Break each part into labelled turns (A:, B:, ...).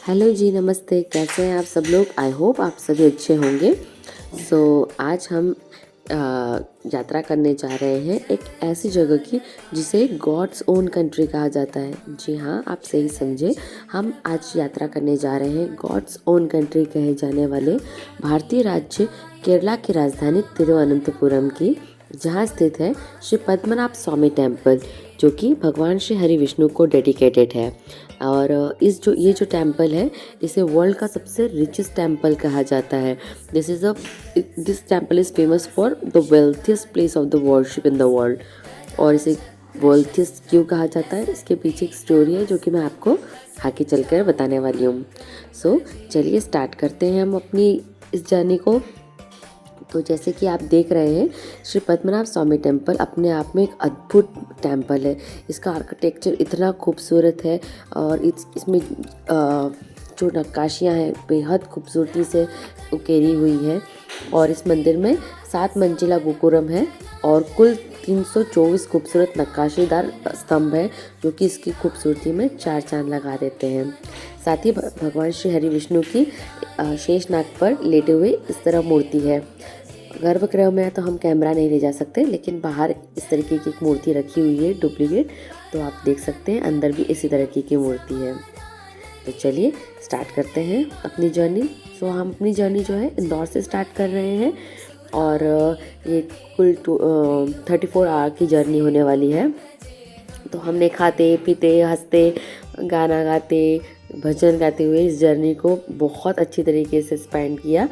A: Hello जी, नमस्ते। कैसे हैं आप सब लोग? आई होप आप सभी अच्छे होंगे। आज हम यात्रा करने जा रहे हैं एक ऐसी जगह की जिसे गॉड्स ओन कंट्री कहा जाता है। जी हाँ, आप सही समझे। हम आज यात्रा करने जा रहे हैं गॉड्स ओन कंट्री कहे जाने वाले भारतीय राज्य केरला की राजधानी तिरुवनंतपुरम की, जहाँ स्थित है श्री पद्मनाभ स्वामी टेम्पल, जो कि भगवान श्री हरि विष्णु को डेडिकेटेड है। और ये जो टेम्पल है, इसे वर्ल्ड का सबसे रिचेस्ट टेम्पल कहा जाता है। This temple is famous for the wealthiest place of the worship in the world. और इसे वेल्थियस्ट क्यों कहा जाता है, इसके पीछे एक स्टोरी है जो कि मैं आपको आगे चलकर बताने वाली हूँ। चलिए स्टार्ट करते हैं हम अपनी इस जर्नी को। तो जैसे कि आप देख रहे हैं, श्री पद्मनाभ स्वामी टेम्पल अपने आप में एक अद्भुत टेम्पल है। इसका आर्किटेक्चर इतना खूबसूरत है और इसमें जो नक्काशियाँ हैं बेहद खूबसूरती से उकेरी हुई हैं। और इस मंदिर में 7 मंजिला गोपुरम है और कुल 324 खूबसूरत नक्काशीदार स्तंभ है, जो कि इसकी खूबसूरती में 4 चांद लगा देते हैं। साथ ही भगवान श्री हरि विष्णु की शेषनाग पर लेटे हुए इस तरह मूर्ति है। गर्भगृह में तो हम कैमरा नहीं ले जा सकते, लेकिन बाहर इस तरीके की एक मूर्ति रखी हुई है डुप्लीकेट, तो आप देख सकते हैं अंदर भी इसी तरीके की मूर्ति है। तो चलिए स्टार्ट करते हैं अपनी जर्नी। हम अपनी जर्नी जो है इंदौर से स्टार्ट कर रहे हैं और ये कुल 34 आवर की जर्नी होने वाली है। तो हमने खाते पीते हंसते गाना गाते भजन गाते हुए इस जर्नी को बहुत अच्छी तरीके से स्पेंड किया।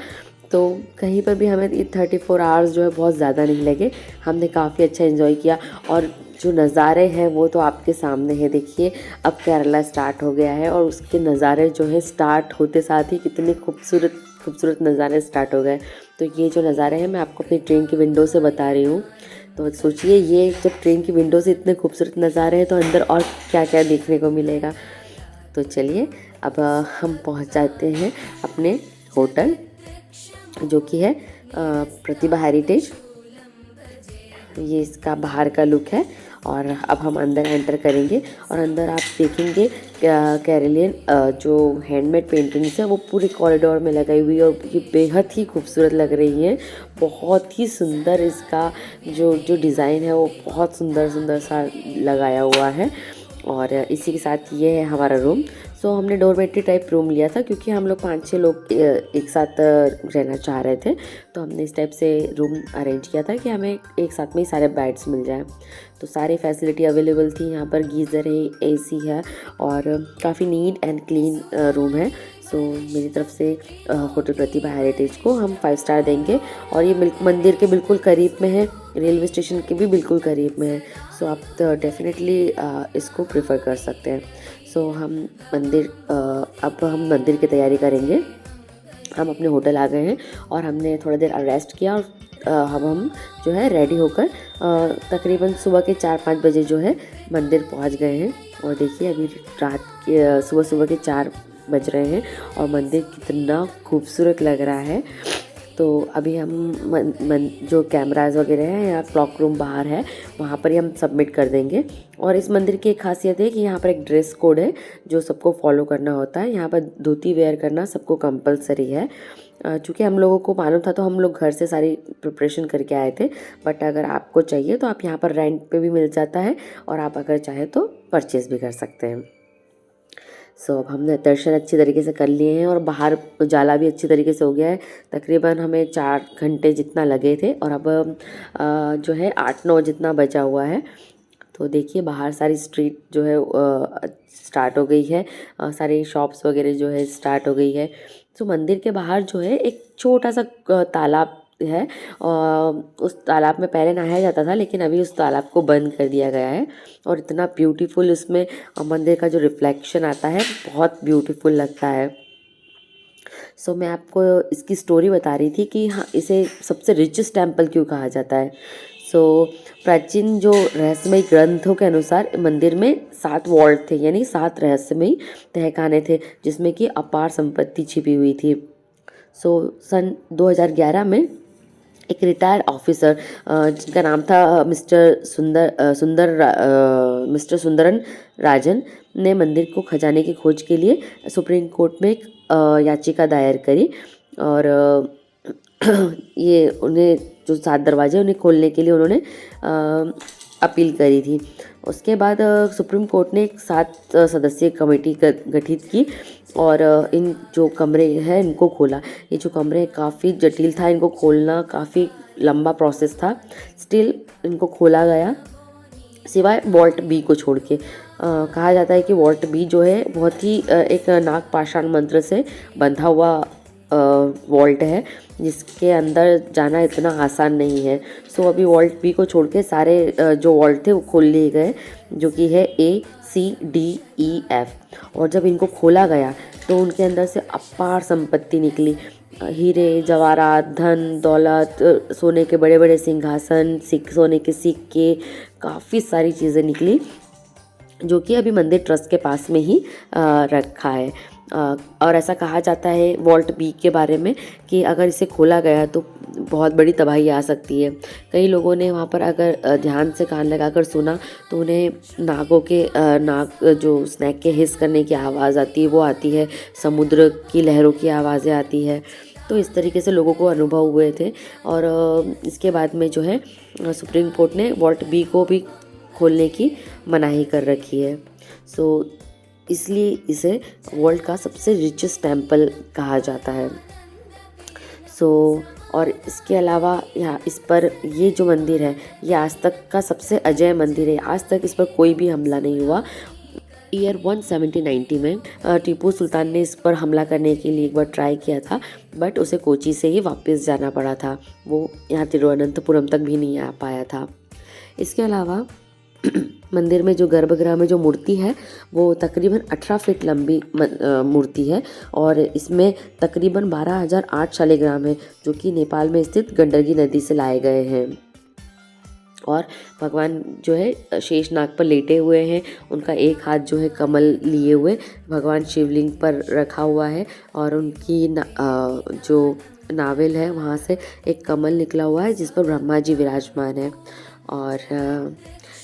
A: तो कहीं पर भी हमें ये 34 आवर्स जो है बहुत ज़्यादा नहीं लगे। हमने काफ़ी अच्छा एंजॉय किया और जो नज़ारे हैं वो तो आपके सामने है। देखिए, अब केरला स्टार्ट हो गया है और उसके नज़ारे जो है स्टार्ट होते साथ ही कितने खूबसूरत खूबसूरत नज़ारे स्टार्ट हो गए। तो ये जो नज़ारे हैं मैं आपको अपनी ट्रेन की विंडो से बता रही हूँ। तो सोचिए, ये जब ट्रेन की विंडो से इतने खूबसूरत नज़ारे हैं तो अंदर और क्या क्या देखने को मिलेगा। तो चलिए अब हम पहुँच जाते हैं अपने होटल, जो कि है प्रतिभा हेरिटेज। ये इसका बाहर का लुक है और अब हम अंदर एंटर करेंगे और अंदर आप देखेंगे केरलियन जो हैंडमेड पेंटिंग्स है वो पूरे कॉरिडोर में लगाई हुई है और ये बेहद ही खूबसूरत लग रही हैं। बहुत ही सुंदर इसका जो डिज़ाइन है वो बहुत सुंदर सुंदर सा लगाया हुआ है। और इसी के साथ ये है हमारा रूम। हमने डोरमेट्री टाइप रूम लिया था क्योंकि हम लोग 5-6 लोग एक साथ रहना चाह रहे थे। तो हमने इस टाइप से रूम अरेंज किया था कि हमें एक साथ में ही सारे बेड्स मिल जाएं। तो सारी फैसिलिटी अवेलेबल थी। यहाँ पर गीज़र है, एसी है और काफ़ी नीट एंड क्लीन रूम है। मेरी तरफ से होटल प्रतिभा हेरिटेज को हम 5 स्टार देंगे। और ये मंदिर के बिल्कुल करीब में है, रेलवे स्टेशन के भी बिल्कुल करीब में है। आप डेफिनेटली इसको प्रेफर कर सकते हैं। अब हम मंदिर की तैयारी करेंगे। हम अपने होटल आ गए हैं और हमने थोड़ा देर रेस्ट किया और अब हम जो है रेडी होकर तकरीबन सुबह के 4-5 बजे जो है मंदिर पहुंच गए हैं। और देखिए, अभी रात के सुबह के 4 बज रहे हैं और मंदिर कितना खूबसूरत लग रहा है। तो अभी हम जो कैमराज वगैरह हैं या क्लॉक रूम बाहर है, वहाँ पर ही हम सबमिट कर देंगे। और इस मंदिर की एक खासियत है कि यहाँ पर एक ड्रेस कोड है जो सबको फॉलो करना होता है। यहाँ पर धोती वेयर करना सबको कंपलसरी है। चूँकि हम लोगों को मालूम था तो हम लोग घर से सारी प्रिपरेशन करके आए थे, बट अगर आपको चाहिए तो आप यहाँ पर रेंट पे भी मिल जाता है और आप अगर चाहे तो परचेज़ भी कर सकते हैं। अब हमने दर्शन अच्छी तरीके से कर लिए हैं और बाहर उजाला भी अच्छी तरीके से हो गया है। तकरीबन हमें 4 घंटे जितना लगे थे और अब जो है 8-9 जितना बचा हुआ है। तो देखिए, बाहर सारी स्ट्रीट जो है स्टार्ट हो गई है, सारी शॉप्स वगैरह जो है स्टार्ट हो गई है। मंदिर के बाहर जो है एक छोटा सा तालाब है और उस तालाब में पहले नहाया जाता था, लेकिन अभी उस तालाब को बंद कर दिया गया है। और इतना ब्यूटीफुल इसमें मंदिर का जो रिफ्लेक्शन आता है बहुत ब्यूटीफुल लगता है। मैं आपको इसकी स्टोरी बता रही थी कि हाँ, इसे सबसे रिचेस्ट टेम्पल क्यों कहा जाता है। प्राचीन जो रहस्यमयी ग्रंथों के अनुसार मंदिर में 7 वॉल्ट थे, यानी 7 रहस्यमयी तहखाने थे जिसमें कि अपार संपत्ति छिपी हुई थी। सन 2011 में एक रिटायर्ड ऑफिसर जिनका नाम था मिस्टर सुंदरन राजन ने मंदिर को खजाने की खोज के लिए सुप्रीम कोर्ट में एक याचिका दायर करी। और ये उन्हें जो 7 दरवाजे उन्हें खोलने के लिए उन्होंने अपील करी थी। उसके बाद सुप्रीम कोर्ट ने एक 7 सदस्यीय कमेटी गठित की और इन जो कमरे हैं इनको खोला। ये जो कमरे काफ़ी जटिल था, इनको खोलना काफ़ी लंबा प्रोसेस था। स्टिल इनको खोला गया, सिवाय वॉल्ट बी को छोड़ के। कहा जाता है कि वॉल्ट बी जो है बहुत ही एक नाग पाषाण मंत्र से बंधा हुआ वॉल्ट है, जिसके अंदर जाना इतना आसान नहीं है। सो अभी वॉल्ट बी को छोड़ के सारे जो वॉल्ट थे वो खोल लिए गए, जो कि है ACDEF। और जब इनको खोला गया तो उनके अंदर से अपार संपत्ति निकली। हीरे जवाहरात, धन दौलत, सोने के बड़े बड़े सिंहासन, सोने के सिक्के, काफ़ी सारी चीज़ें निकली, जो कि अभी मंदिर ट्रस्ट के पास में ही रखा है। और ऐसा कहा जाता है वॉल्ट बी के बारे में कि अगर इसे खोला गया तो बहुत बड़ी तबाही आ सकती है। कई लोगों ने वहाँ पर अगर ध्यान से कान लगाकर सुना तो उन्हें नागों के नाग जो स्नैक के हिस करने की आवाज़ आती है वो आती है, समुद्र की लहरों की आवाज़ें आती है। तो इस तरीके से लोगों को अनुभव हुए थे। और इसके बाद में जो है सुप्रीम कोर्ट ने वॉल्ट बी को भी खोलने की मनाही कर रखी है। सो इसलिए इसे वर्ल्ड का सबसे रिचेस्ट टेम्पल कहा जाता है। और इसके अलावा यहाँ इस पर ये जो मंदिर है ये आज तक का सबसे अजय मंदिर है। आज तक इस पर कोई भी हमला नहीं हुआ। ईयर 1790 में टीपू सुल्तान ने इस पर हमला करने के लिए एक बार ट्राई किया था, बट उसे कोची से ही वापस जाना पड़ा था। वो यहाँ तिरुवनंतपुरम तक भी नहीं आ पाया था। इसके अलावा मंदिर में जो गर्भगृह में जो मूर्ति है वो तकरीबन 18 फीट लंबी मूर्ति है और इसमें तकरीबन 12,008 शालिग्राम है, जो कि नेपाल में स्थित गंडकी नदी से लाए गए हैं। और भगवान जो है शेषनाग पर लेटे हुए हैं, उनका एक हाथ जो है कमल लिए हुए भगवान शिवलिंग पर रखा हुआ है और उनकी जो नावेल है वहाँ से एक कमल निकला हुआ है जिस पर ब्रह्मा जी विराजमान है। और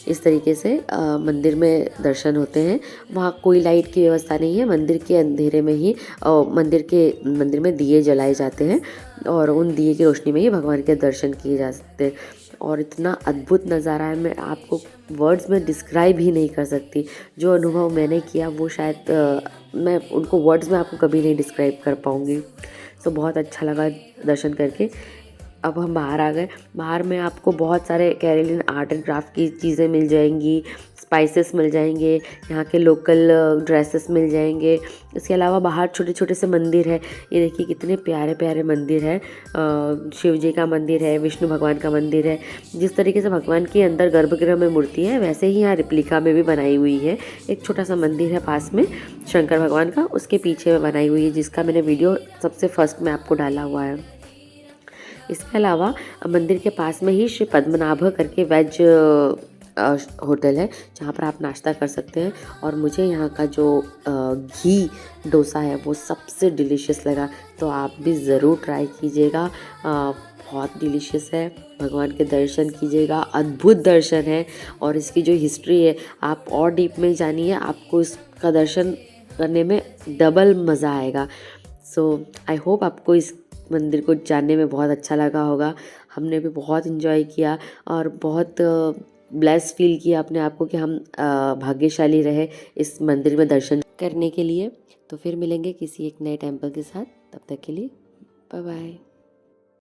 A: इस तरीके से मंदिर में दर्शन होते हैं। वहाँ कोई लाइट की व्यवस्था नहीं है, मंदिर के अंधेरे में ही मंदिर में दिए जलाए जाते हैं और उन दिए की रोशनी में ही भगवान के दर्शन किए जा सकते हैं। और इतना अद्भुत नज़ारा है, मैं आपको वर्ड्स में डिस्क्राइब ही नहीं कर सकती। जो अनुभव मैंने किया वो शायद मैं उनको वर्ड्स में आपको कभी नहीं डिस्क्राइब कर पाऊँगी। सो बहुत अच्छा लगा दर्शन करके। अब हम बाहर आ गए। बाहर में आपको बहुत सारे केरलियन आर्ट एंड क्राफ्ट की चीज़ें मिल जाएंगी, स्पाइसेस मिल जाएंगे, यहाँ के लोकल ड्रेसेस मिल जाएंगे। इसके अलावा बाहर छोटे छोटे से मंदिर है। ये देखिए कितने प्यारे प्यारे मंदिर है। शिव जी का मंदिर है, विष्णु भगवान का मंदिर है। जिस तरीके से भगवान के अंदर गर्भगृह में मूर्ति है वैसे ही यहाँ रिप्लिका में भी बनाई हुई है। एक छोटा सा मंदिर है पास में शंकर भगवान का, उसके पीछे में बनाई हुई है, जिसका मैंने वीडियो सबसे फर्स्ट में आपको डाला हुआ है। इसके अलावा मंदिर के पास में ही श्री पद्मनाभ करके वेज होटल है जहाँ पर आप नाश्ता कर सकते हैं। और मुझे यहाँ का जो घी डोसा है वो सबसे डिलीशियस लगा, तो आप भी ज़रूर ट्राई कीजिएगा। बहुत डिलीशियस है। भगवान के दर्शन कीजिएगा, अद्भुत दर्शन है। और इसकी जो हिस्ट्री है आप और डीप में जानिए, आपको इसका दर्शन करने में डबल मज़ा आएगा। सो आई होप आपको इस मंदिर को जानने में बहुत अच्छा लगा होगा। हमने भी बहुत इन्जॉय किया और बहुत ब्लेस फील किया अपने आप को कि हम भाग्यशाली रहे इस मंदिर में दर्शन करने के लिए। तो फिर मिलेंगे किसी एक नए टेम्पल के साथ, तब तक के लिए बाय बाय।